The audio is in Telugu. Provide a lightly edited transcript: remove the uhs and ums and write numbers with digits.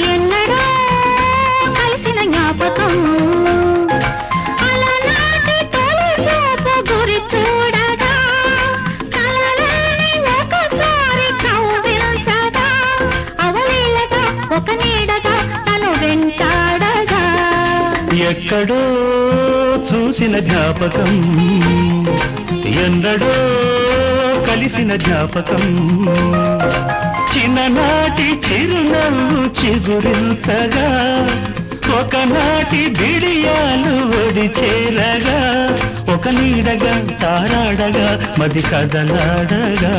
ఎన్నడో కలిసిన జ్ఞాపకం అలనాటి తొలి చూపు గురి చూడగా కలలని ఒకసారి కౌగిలించగా అవలీలగా ఒక నీడగా తను వెంటాడగా ఎక్కడో చూసిన జ్ఞాపకం ఎన్నడో కలిసిన జ్ఞాపకం చిన్ననాటి చిరునవ్వు చిగురించగా ఒకనాటి బిడియాలు ఒడి చేరగా ఒక నీడగా తారాడగా మది కదలాడగా